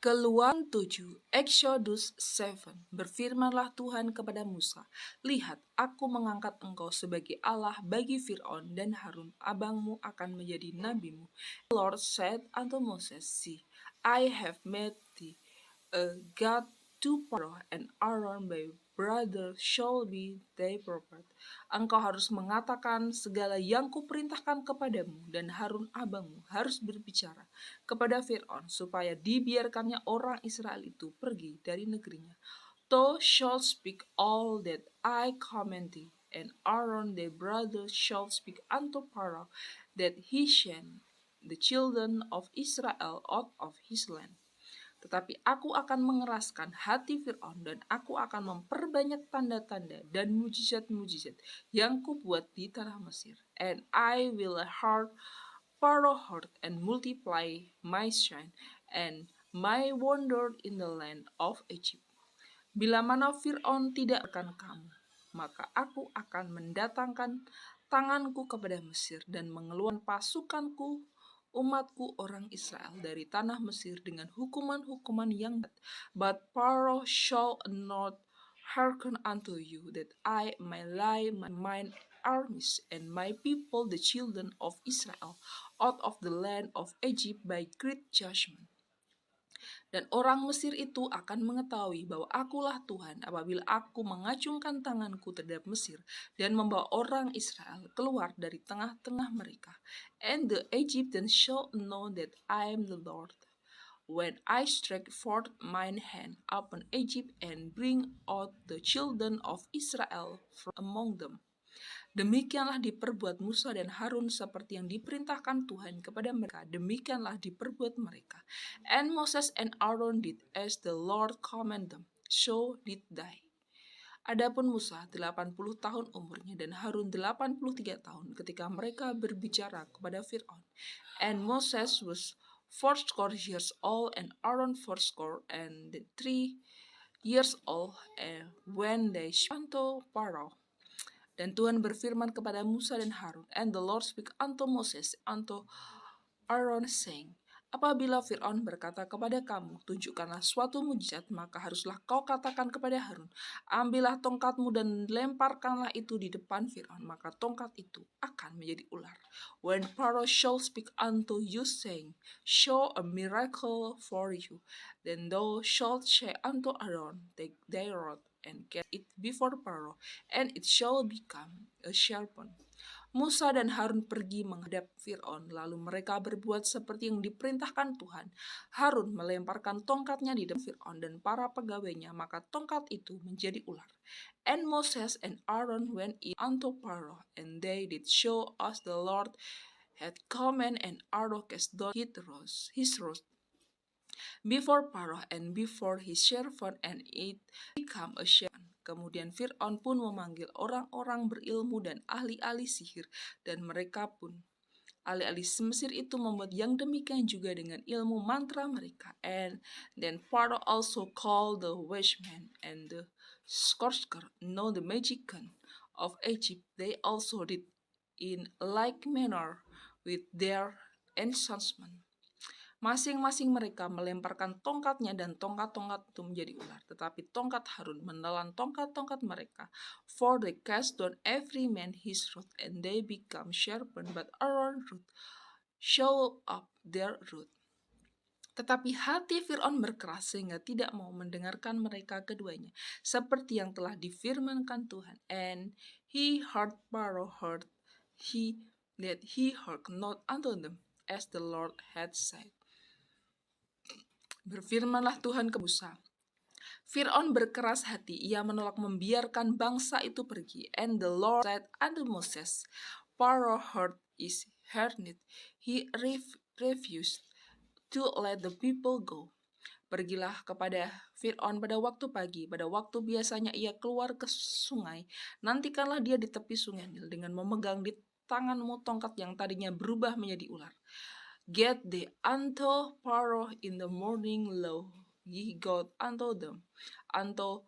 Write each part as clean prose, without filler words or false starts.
Keluaran 7, Exodus 7. Berfirmanlah Tuhan kepada Musa, "Lihat, aku mengangkat engkau sebagai Allah bagi Fir'aun dan Harun, abangmu akan menjadi nabimu." The Lord said unto Moses, "See, I have made thee a God to Pharaoh, and Aaron thy brother shall be thy prophet." Engkau harus mengatakan segala yang kuperintahkan kepadamu, dan Harun abangmu harus berbicara kepada Fir'aun, supaya dibiarkannya orang Israel itu pergi dari negerinya. Thou shalt speak all that I command thee, and Aaron thy brother shall speak unto Pharaoh, that he send the children of Israel out of his land. Tetapi aku akan mengeraskan hati Fir'aun, dan aku akan memperbanyak tanda-tanda dan mujizat-mujizat yang kubuat di tanah Mesir. And I will hurt Pharaoh heart and multiply my sign and my wonder in the land of Egypt. Bila mana Fir'aun tidak akan kamu, maka aku akan mendatangkan tanganku kepada Mesir dan mengeluarkan pasukanku umatku orang Israel dari tanah Mesir dengan hukuman-hukuman yang berat. But Pharaoh shall not hearken unto you, that I may lay mine armies and my people the children of Israel out of the land of Egypt by great judgment. Dan orang Mesir itu akan mengetahui bahwa akulah Tuhan apabila aku mengacungkan tanganku terhadap Mesir dan membawa orang Israel keluar dari tengah-tengah mereka. And the Egyptians shall know that I am the Lord, when I stretch forth mine hand upon Egypt and bring out the children of Israel from among them. Demikianlah diperbuat Musa dan Harun seperti yang diperintahkan Tuhan kepada mereka. Demikianlah diperbuat mereka. And Moses and Aaron did as the Lord commanded them. So did they. Adapun Musa 80 tahun umurnya dan Harun 83 tahun ketika mereka berbicara kepada Fir'aun. And Moses was 80 years old and Aaron 80 and 3 years old when they spake unto Pharaoh. Dan Tuhan berfirman kepada Musa dan Harun, and the Lord speak unto Moses, unto Aaron, saying, apabila Fir'aun berkata kepada kamu, tunjukkanlah suatu mujizat, maka haruslah kau katakan kepada Harun, ambillah tongkatmu dan lemparkanlah itu di depan Fir'aun, maka tongkat itu akan menjadi ular. When Pharaoh shall speak unto you, saying, show a miracle for you, then thou shalt say unto Aaron, take thy rod, and cast it before Pharaoh, and it shall become a serpent. Musa dan Harun pergi menghadap Fir'aun, lalu mereka berbuat seperti yang diperintahkan Tuhan. Harun melemparkan tongkatnya di depan Fir'aun dan para pegawainya, maka tongkat itu menjadi ular. And Moses and Aaron went in unto Pharaoh, and they did show as the Lord had commanded, and Aaron cast down his rod before Pharaoh and before his servant, and it became a serpent. Kemudian Fir'aun pun memanggil orang-orang berilmu dan ahli-ahli sihir, dan mereka pun ahli-ahli Mesir itu membuat yang demikian juga dengan ilmu mantra mereka. And then Pharaoh also called the wise men and the sorcerer, no, the magician of Egypt. They also did in like manner with their enchantment. Masing-masing mereka melemparkan tongkatnya dan tongkat-tongkat itu menjadi ular. Tetapi tongkat Harun menelan tongkat-tongkat mereka. For they cast down every man his rod, and they become serpent, but Aaron's rod swallowed up their rod. Tetapi hati Fir'aun berkeras sehingga tidak mau mendengarkan mereka keduanya, seperti yang telah difirmankan Tuhan. And he heard Pharaoh heard that he hearkened not unto them, as the Lord had said. Berfirmanlah Tuhan ke Musa, Fir'aun berkeras hati, ia menolak membiarkan bangsa itu pergi. And the Lord said unto Moses, Pharaoh heard his heartedness, he refused to let the people go. Pergilah kepada Fir'aun pada waktu pagi, pada waktu biasanya ia keluar ke sungai. Nantikanlah dia di tepi sungai Nil dengan memegang di tanganmu tongkat yang tadinya berubah menjadi ular. Get thee unto Pharaoh in the morning, lo, ye go unto them, unto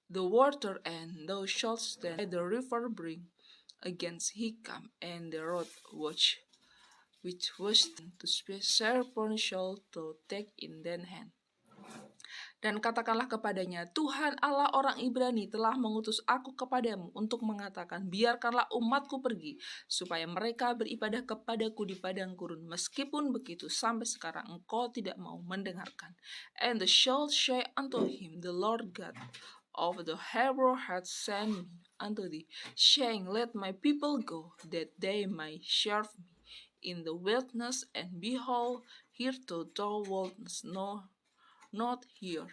the water, and thou shalt stand at the river brink against he come, and the rod which was to serpent shall thou take in thine hand. Dan katakanlah kepadanya, Tuhan Allah orang Ibrani telah mengutus aku kepadamu untuk mengatakan, biarkanlah umatku pergi, supaya mereka beribadah kepadaku di padang gurun. Meskipun begitu, sampai sekarang engkau tidak mau mendengarkan. And the shall say unto him, the Lord God of the Hebrew hath sent me unto thee, saying, let my people go, that they may serve me in the wilderness. And behold, hitherto thou wilt not hear.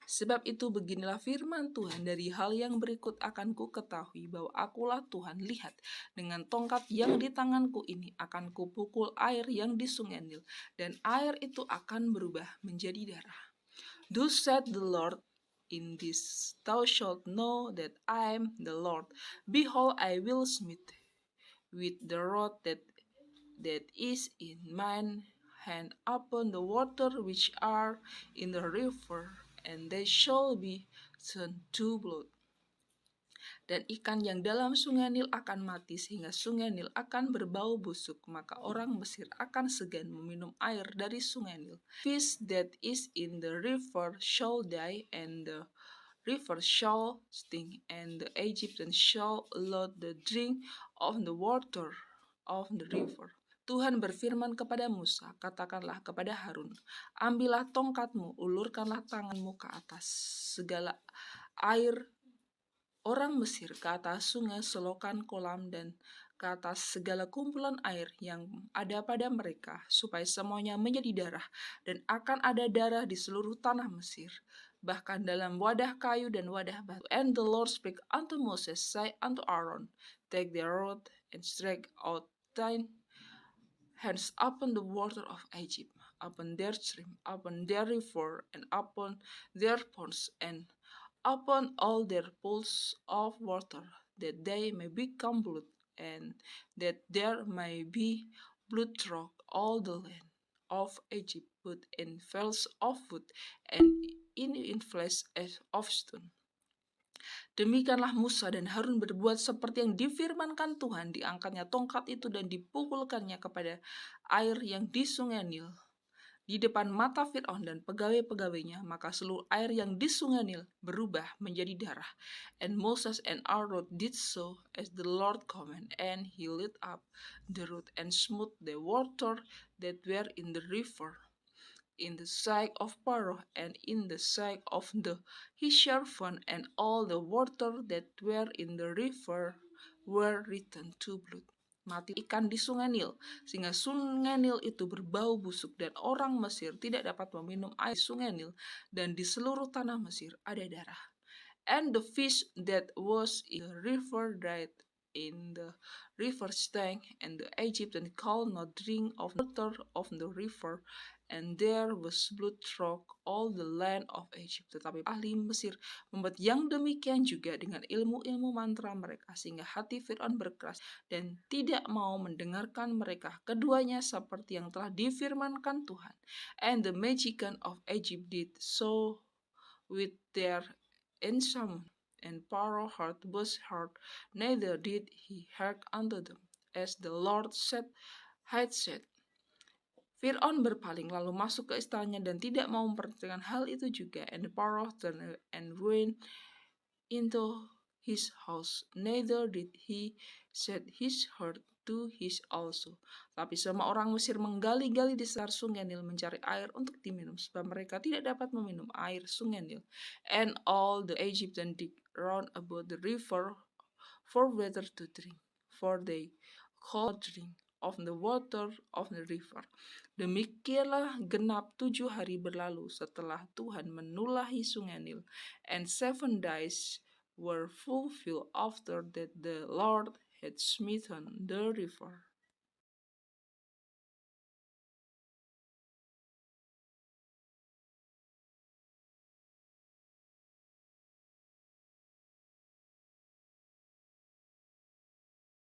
Sebab itu beginilah firman Tuhan, dari hal yang berikut akan ku ketahui bahwa akulah Tuhan. Lihat, dengan tongkat yang di tanganku ini akan kupukul air yang di sungai Nil, dan air itu akan berubah menjadi darah. Thus said the Lord, in this thou shalt know that I am the Lord. Behold, I will smite with the rod that is in mine hand upon the water which are in the river, and they shall be turned to blood. Dan ikan yang dalam sungai Nil akan mati, sehingga sungai Nil akan berbau busuk. Maka orang Mesir akan segan meminum air dari sungai Nil. Fish that is in the river shall die, and the river shall stink, and the Egyptians shall loathe the drink of the water of the river. Tuhan berfirman kepada Musa, katakanlah kepada Harun, ambillah tongkatmu, ulurkanlah tanganmu ke atas segala air orang Mesir, ke atas sungai, selokan, kolam, dan ke atas segala kumpulan air yang ada pada mereka, supaya semuanya menjadi darah, dan akan ada darah di seluruh tanah Mesir, bahkan dalam wadah kayu dan wadah batu. And the Lord spake unto Moses, say unto Aaron, take the rod and strike out thine hands upon the water of Egypt, upon their stream, upon their river, and upon their ponds, and upon all their pools of water, that they may become blood, and that there may be blood throughout all the land of Egypt, both in fields of wood and in flesh as of stone. Demikianlah Musa dan Harun berbuat seperti yang difirmankan Tuhan. Diangkatnya tongkat itu dan dipukulkannya kepada air yang di sungai Nil, di depan mata Fir'aun dan pegawai-pegawainya. Maka seluruh air yang di sungai Nil berubah menjadi darah. And Moses and Aaron did so as the Lord commanded, and he lit up the rod and smote the water that were in the river, in the sight of Pharaoh, and in the sight of his servant, and all the water that were in the river were returned to blood. Mati ikan di sungai Nil, sehingga sungai Nil itu berbau busuk, dan orang Mesir tidak dapat meminum air sungai Nil, dan di seluruh tanah Mesir ada darah. And the fish that was in the river died in the river stank, and the Egyptians could not drink of the water of the river, and there was blood throughout all the land of Egypt. Tetapi ahli Mesir membuat yang demikian juga dengan ilmu-ilmu mantra mereka, sehingga hati Fir'aun berkeras dan tidak mau mendengarkan mereka. Keduanya seperti yang telah difirmankan Tuhan. And the magician of Egypt did so with their enchantment, and Pharaoh heart was hard, neither did he hearken unto them, as the Lord had said. Fir'aun berpaling lalu masuk ke istananya dan tidak mau memperhatikan hal itu juga. And Pharaoh turned and went into his house, neither did he set his heart to his also. Tapi semua orang Mesir menggali-gali di sekitar sungai Nil mencari air untuk diminum, sebab mereka tidak dapat meminum air sungai Nil. And all the Egyptians dig round about the river for water to drink, for they could drink of the water of the river. Demikianlah genap 7 hari berlalu setelah Tuhan menulahi sungai Nil, and 7 days were fulfilled after that the Lord had smitten the river.